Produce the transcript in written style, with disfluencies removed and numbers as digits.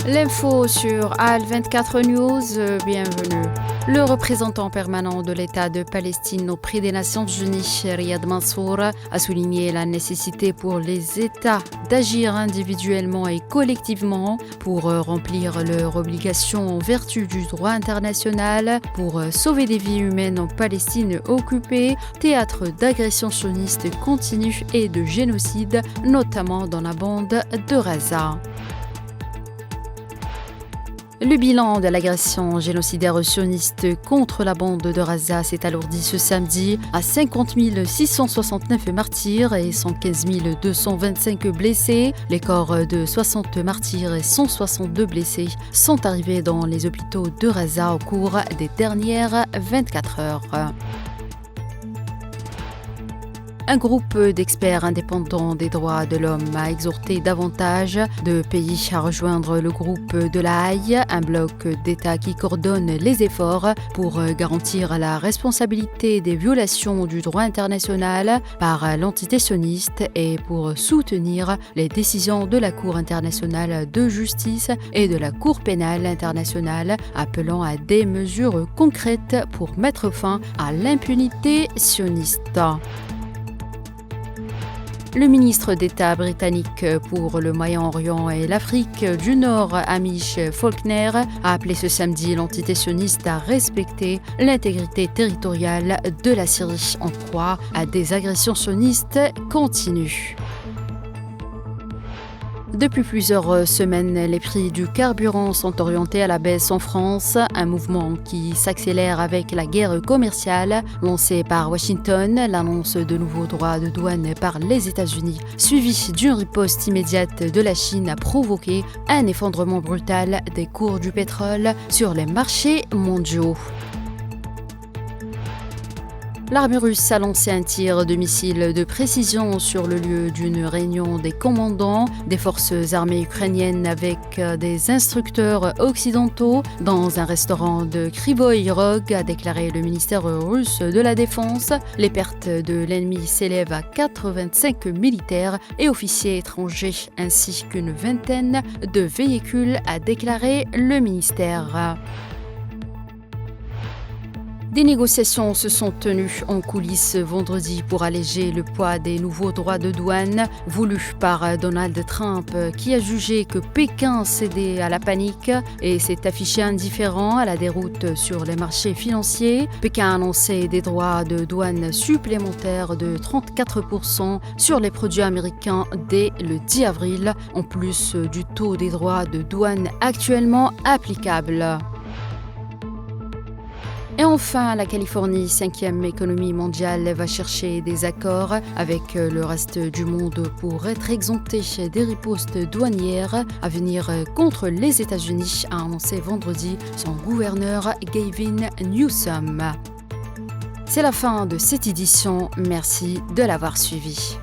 L'info sur Al24 News, bienvenue. Le représentant permanent de l'État de Palestine auprès des Nations Unies, Riyad Mansour, a souligné la nécessité pour les États d'agir individuellement et collectivement pour remplir leurs obligations en vertu du droit international, pour sauver des vies humaines en Palestine occupée, théâtre d'agressions sionistes continues et de génocide, notamment dans la bande de Gaza. Le bilan de l'agression génocidaire sioniste contre la bande de Gaza s'est alourdi ce samedi à 50 669 martyrs et 115 225 blessés. Les corps de 60 martyrs et 162 blessés sont arrivés dans les hôpitaux de Gaza au cours des dernières 24 heures. Un groupe d'experts indépendants des droits de l'homme a exhorté davantage de pays à rejoindre le groupe de la Haye, un bloc d'États qui coordonne les efforts pour garantir la responsabilité des violations du droit international par l'entité sioniste et pour soutenir les décisions de la Cour internationale de justice et de la Cour pénale internationale, appelant à des mesures concrètes pour mettre fin à l'impunité sioniste. Le ministre d'État britannique pour le Moyen-Orient et l'Afrique du Nord, Hamish Faulkner, a appelé ce samedi l'entité sioniste à respecter l'intégrité territoriale de la Syrie en proie à des agressions sionistes continues. Depuis plusieurs semaines, les prix du carburant sont orientés à la baisse en France, un mouvement qui s'accélère avec la guerre commerciale lancée par Washington, l'annonce de nouveaux droits de douane par les États-Unis, suivie d'une riposte immédiate de la Chine, a provoqué un effondrement brutal des cours du pétrole sur les marchés mondiaux. L'armée russe a lancé un tir de missile de précision sur le lieu d'une réunion des commandants des forces armées ukrainiennes avec des instructeurs occidentaux dans un restaurant de Kryvyi Rog, a déclaré le ministère russe de la Défense. Les pertes de l'ennemi s'élèvent à 85 militaires et officiers étrangers ainsi qu'une vingtaine de véhicules, a déclaré le ministère. Des négociations se sont tenues en coulisses vendredi pour alléger le poids des nouveaux droits de douane voulus par Donald Trump, qui a jugé que Pékin cédait à la panique et s'est affiché indifférent à la déroute sur les marchés financiers. Pékin a annoncé des droits de douane supplémentaires de 34% sur les produits américains dès le 10 avril, en plus du taux des droits de douane actuellement applicables. Et enfin, la Californie, 5e économie mondiale, va chercher des accords avec le reste du monde pour être exemptée des ripostes douanières à venir contre les États-Unis, a annoncé vendredi son gouverneur Gavin Newsom. C'est la fin de cette édition. Merci de l'avoir suivi.